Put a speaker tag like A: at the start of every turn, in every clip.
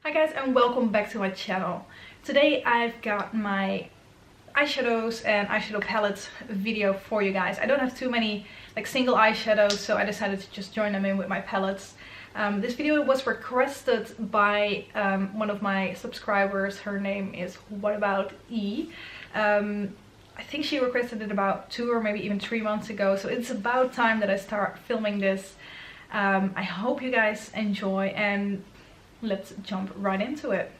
A: Hi guys, and welcome back to my channel. Today I've got my eyeshadows and eyeshadow palettes video for you guys. I don't have too many like single eyeshadows, so I decided to just join them in with my palettes. This video was requested by one of my subscribers. Her name is What About E. I think she requested it about 2 or maybe even 3 months ago, so it's about time that I start filming this. I hope you guys enjoy, and let's jump right into it.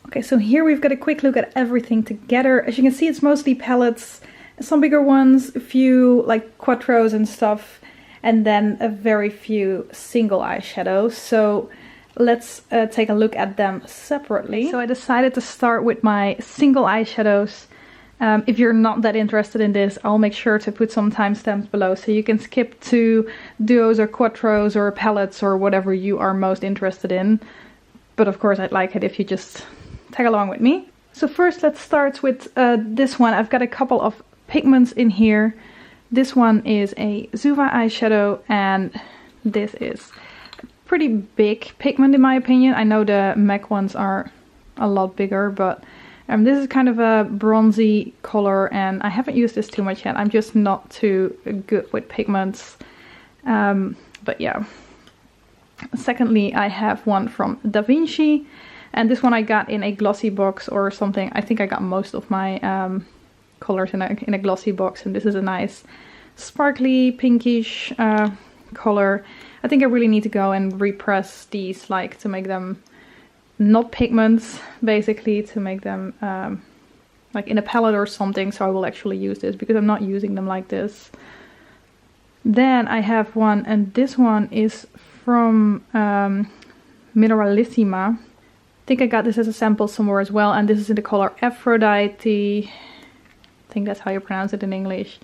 A: Okay, so here we've got a quick look at everything together. As you can see, it's mostly palettes, some bigger ones, a few like Quatros and stuff, and then a very few single eyeshadows. So let's take a look at them separately. So I decided to start with my single eyeshadows. If you're not that interested in this, I'll make sure to put some timestamps below so you can skip to duos or quattros or palettes or whatever you are most interested in. But of course I'd like it if you just tag along with me. So first let's start with this one. I've got a couple of pigments in here. This one is a Zoeva eyeshadow, and this is a pretty big pigment in my opinion. I know the MAC ones are a lot bigger, but this is kind of a bronzy color, and I haven't used this too much yet. I'm just not too good with pigments. But yeah. Secondly, I have one from Vinci, and this one I got in a glossy box or something. I think I got most of my colors in a glossy box, and this is a nice sparkly pinkish color. I think I really need to go and repress these, like to make them not pigments, basically to make them like in a palette or something, so I will actually use this because I'm not using them like this. Then I have one, and this one is from Mineralissima. I think I got this as a sample somewhere as well, and this is in the color Aphrodite. I think that's how you pronounce it in English.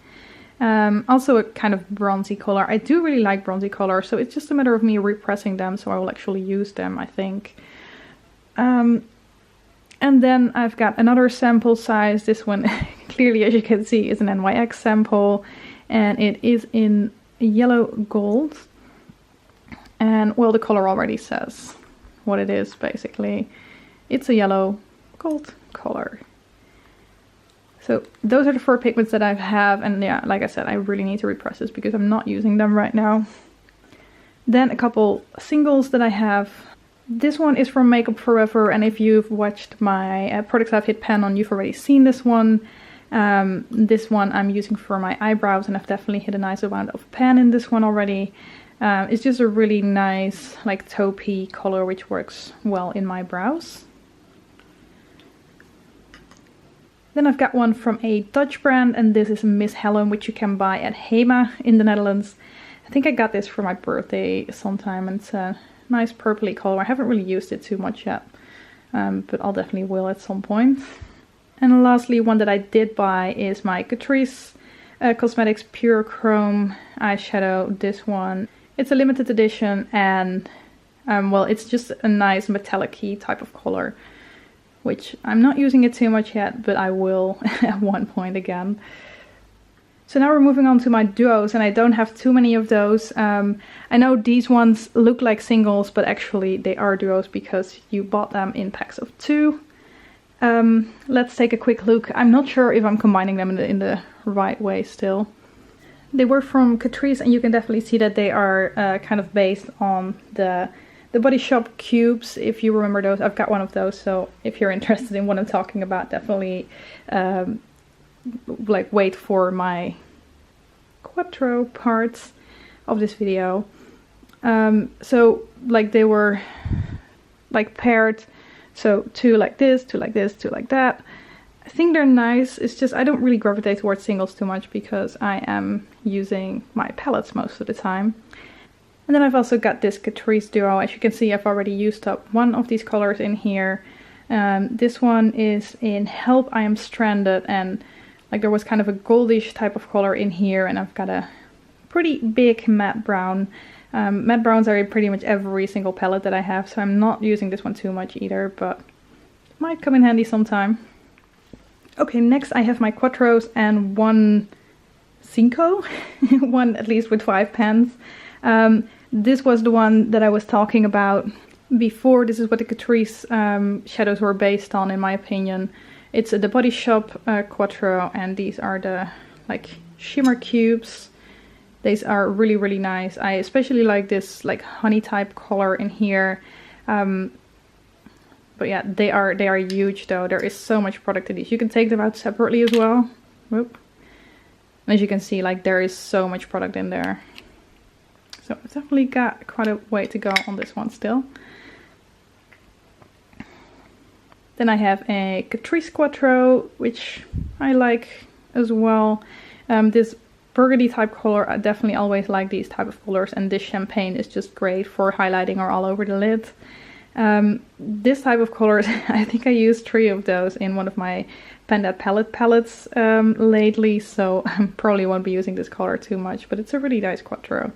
A: Also a kind of bronzy color. I do really like bronzy color, so it's just a matter of me repressing them, so I will actually use them, I think. And then I've got another sample size. This one clearly, as you can see, is an NYX sample, and it is in yellow gold. And well, the color already says what it is, basically. It's a yellow gold color. So those are the 4 pigments that I have, and yeah, like I said, I really need to repress this because I'm not using them right now. Then a couple singles that I have. This one is from Makeup Forever, and if you've watched my products I've hit pan on, you've already seen this one. This one I'm using for my eyebrows, and I've definitely hit a nice amount of pan in this one already. It's just a really nice like taupey color which works well in my brows. Then I've got one from a Dutch brand, and this is Miss Helen, which you can buy at Hema in the Netherlands. I think I got this for my birthday sometime, and it's a nice purpley color. I haven't really used it too much yet, but I'll definitely will at some point. And lastly, one that I did buy is my Catrice Cosmetics Pure Chrome eyeshadow. This one, it's a limited edition, and well, it's just a nice metallic-y type of color, which I'm not using it too much yet, but I will at one point again. So now we're moving on to my duos, and I don't have too many of those. I know these ones look like singles, but actually they are duos because you bought them in packs of 2. Let's take a quick look. I'm not sure if I'm combining them in the right way still. They were from Catrice, and you can definitely see that they are kind of based on the Body Shop cubes, if you remember those. I've got one of those, so if you're interested in what I'm talking about, definitely like wait for my Quatro parts of this video. So like they were like paired, so 2 like this, 2 like this, 2 like that. I think they're nice. It's just I don't really gravitate towards singles too much because I am using my palettes most of the time. And then I've also got this Catrice duo. As you can see, I've already used up one of these colors in here. This one is in Help, I Am Stranded, and like there was kind of a goldish type of color in here, and I've got a pretty big matte brown. Matte browns are in pretty much every single palette that I have, so I'm not using this one too much either, but it might come in handy sometime. Okay, next I have my Quatros and one Cinco, one at least with 5 pans. This was the one that I was talking about before. This is what the Catrice shadows were based on, in my opinion. It's the Body Shop Quatro, and these are the like shimmer cubes. These are really, really nice. I especially like this like honey type color in here. But yeah, they are huge though. There is so much product in these. You can take them out separately as well. Whoop. As you can see, like there is so much product in there. So I've definitely got quite a way to go on this one still. Then I have a Catrice Quatro, which I like as well. This burgundy type color, I definitely always like these type of colors, and this champagne is just great for highlighting or all over the lid. This type of colors, I think I used 3 of those in one of my Panda palettes lately, so I probably won't be using this color too much, but it's a really nice Quatro.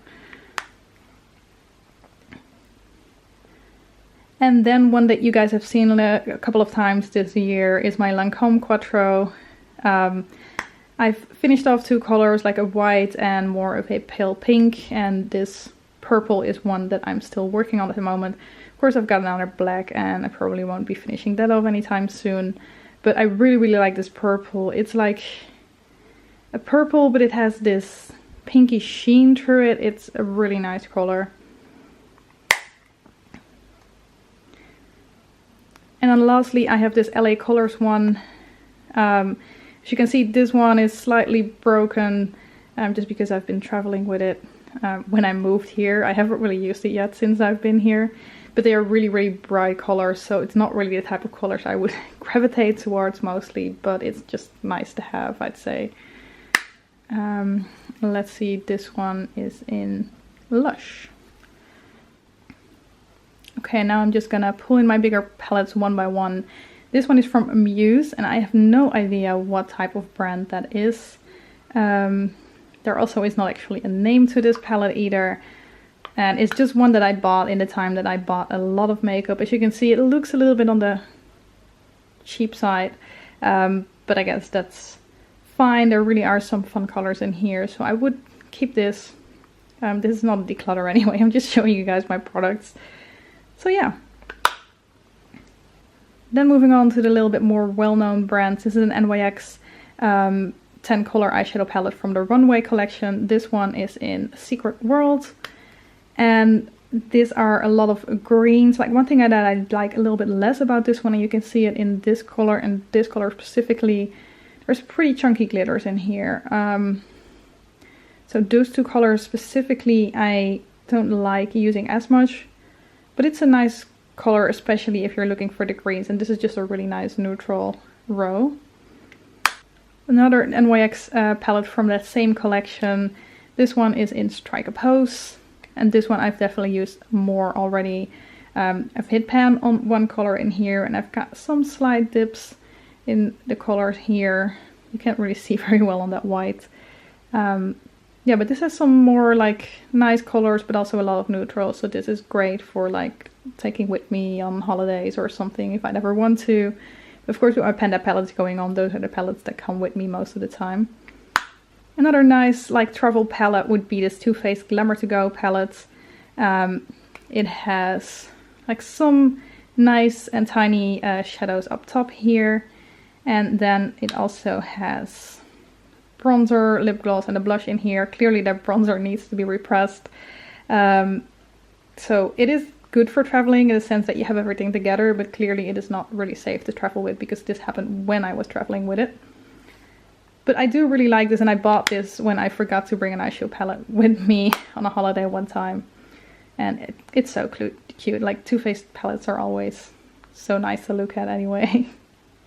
A: And then one that you guys have seen a couple of times this year is my Lancome Quatro. I've finished off 2 colors, like a white and more of a pale pink, and this purple is one that I'm still working on at the moment. Of course, I've got another black, and I probably won't be finishing that off anytime soon. But I really, really like this purple. It's like a purple, but it has this pinky sheen through it. It's a really nice color. And then lastly, I have this LA Colors one. As you can see, this one is slightly broken, just because I've been traveling with it when I moved here. I haven't really used it yet since I've been here. But they are really, really bright colors, so it's not really the type of colors I would gravitate towards mostly, but it's just nice to have, I'd say. Let's see, this one is in Lush. Okay, now I'm just gonna pull in my bigger palettes one by one. This one is from Amuse, and I have no idea what type of brand that is. There also is not actually a name to this palette either. And it's just one that I bought in the time that I bought a lot of makeup. As you can see, it looks a little bit on the cheap side, but I guess that's fine. There really are some fun colors in here, so I would keep this. This is not a declutter anyway, I'm just showing you guys my products. So yeah. Then moving on to the little bit more well-known brands. This is an NYX 10 color eyeshadow palette from the Runway collection. This one is in Secret World. And these are a lot of greens. Like one thing that I like a little bit less about this one, and you can see it in this color and this color specifically, there's pretty chunky glitters in here. So those 2 colors specifically I don't like using as much, but it's a nice color, especially if you're looking for the greens, and this is just a really nice neutral row. Another NYX palette from that same collection. This one is in Strike a Pose. And this one I've definitely used more already. I've hit pan on one color in here, and I've got some slight dips in the colors here. You can't really see very well on that white. Yeah, but this has some more like nice colors, but also a lot of neutrals. So this is great for like taking with me on holidays or something if I'd ever want to. Of course, with my Panda palettes going on, those are the palettes that come with me most of the time. Another nice like travel palette would be this Too Faced Glamour To Go palette. It has like some nice and tiny shadows up top here. And then it also has bronzer, lip gloss and a blush in here. Clearly that bronzer needs to be repressed. So it is good for traveling in the sense that you have everything together, but clearly it is not really safe to travel with because this happened when I was traveling with it. But I do really like this, and I bought this when I forgot to bring an eyeshadow palette with me on a holiday one time. And it's so cute. Like Too Faced palettes are always so nice to look at anyway.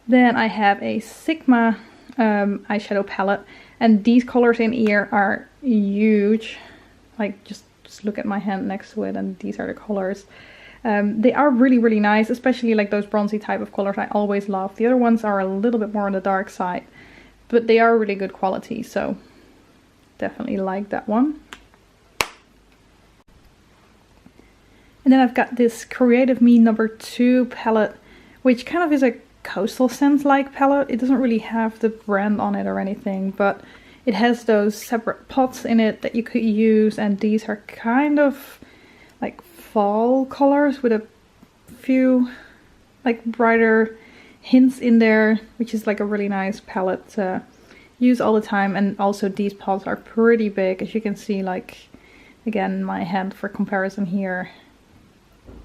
A: Then I have a Sigma eyeshadow palette, and these colors in here are huge. Like just look at my hand next to it, and these are the colors. They are really, really nice, especially like those bronzy type of colors I always love. The other ones are a little bit more on the dark side. But they are really good quality, so definitely like that one. And then I've got this Creative Me #2 palette, which kind of is a Coastal Scents-like palette. It doesn't really have the brand on it or anything, but it has those separate pots in it that you could use, and these are kind of like fall colors with a few like brighter hints in there, which is like a really nice palette to use all the time. And also these palettes are pretty big, as you can see, like again my hand for comparison here,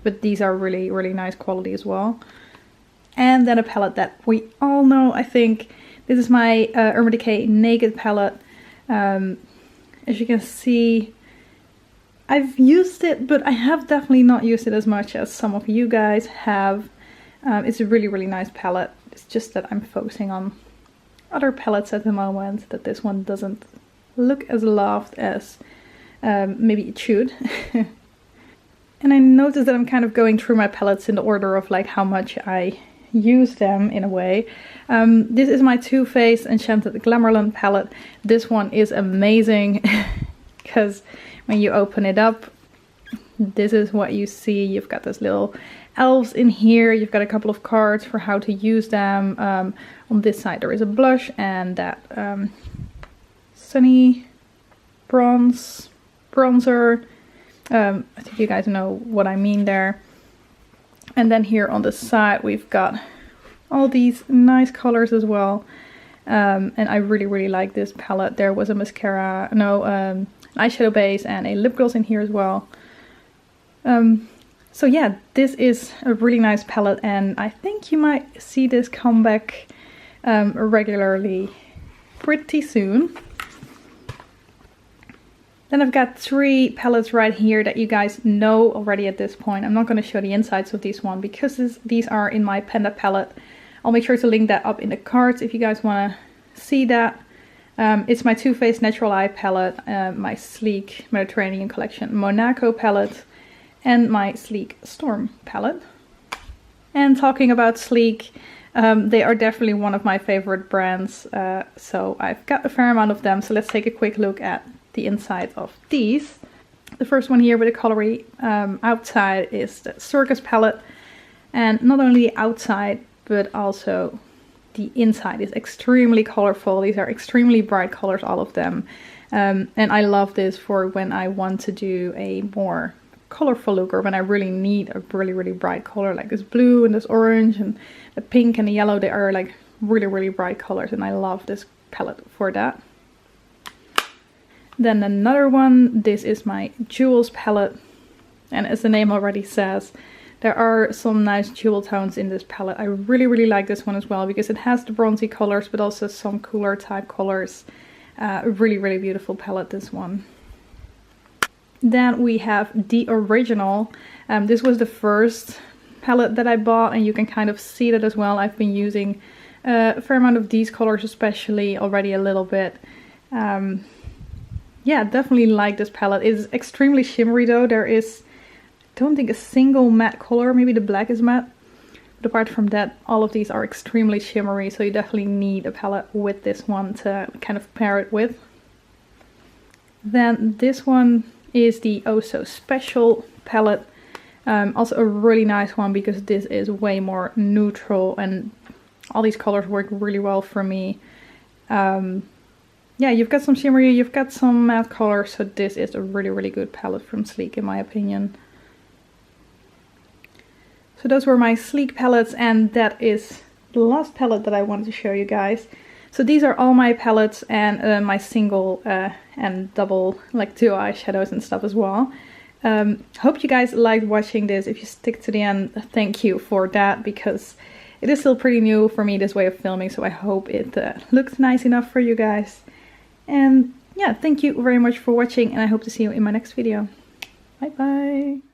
A: but these are really, really nice quality as well. And then a palette that we all know, I think. This is my Urban Decay Naked palette. As you can see, I've used it, but I have definitely not used it as much as some of you guys have. It's a really, really nice palette. It's just that I'm focusing on other palettes at the moment, that this one doesn't look as loved as maybe it should. And I noticed that I'm kind of going through my palettes in the order of like how much I use them in a way. This is my Too Faced Enchanted Glamourland palette. This one is amazing because when you open it up, this is what you see. You've got this little elves in here. You've got a couple of cards for how to use them. On this side there is a blush and that sunny bronzer. I think you guys know what I mean there. And then here on the side we've got all these nice colors as well. And I really, really like this palette. There was a mascara, an eyeshadow base and a lip gloss in here as well. So yeah, this is a really nice palette, and I think you might see this come back regularly pretty soon. Then I've got 3 palettes right here that you guys know already at this point. I'm not going to show the insides of these one because these are in my Panda palette. I'll make sure to link that up in the cards if you guys want to see that. It's my Too Faced Natural Eye palette, my Sleek Mediterranean Collection Monaco palette, and my Sleek Storm palette. And talking about Sleek, they are definitely one of my favorite brands. So I've got a fair amount of them. So let's take a quick look at the inside of these. The first one here with the colory outside is the Circus palette, and not only the outside but also the inside is extremely colorful. These are extremely bright colors, all of them, and I love this for when I want to do a more colorful look, or when I really need a really, really bright color, like this blue and this orange and the pink and the yellow. They are like really, really bright colors, and I love this palette for that. Then another one, this is my Jewels palette, and as the name already says, there are some nice jewel tones in this palette. I really, really like this one as well because it has the bronzy colors but also some cooler type colors. Really, really beautiful palette, this one. Then we have the original. This was the first palette that I bought, and you can kind of see that as well. I've been using a fair amount of these colors especially already a little bit. Yeah, definitely like this palette. It's extremely shimmery though. There is, I don't think, a single matte color. Maybe the black is matte. But apart from that, all of these are extremely shimmery. So you definitely need a palette with this one to kind of pair it with. Then this one is the Oh So Special palette. Also a really nice one because this is way more neutral and all these colors work really well for me. Yeah, you've got some shimmery, you've got some matte colors, so this is a really, really good palette from Sleek in my opinion. So those were my Sleek palettes, and that is the last palette that I wanted to show you guys. So these are all my palettes and my single and double, like duo eyeshadows and stuff as well. Hope you guys liked watching this. If you stick to the end, thank you for that, because it is still pretty new for me, this way of filming, so I hope it looks nice enough for you guys. And yeah, thank you very much for watching, and I hope to see you in my next video. Bye bye!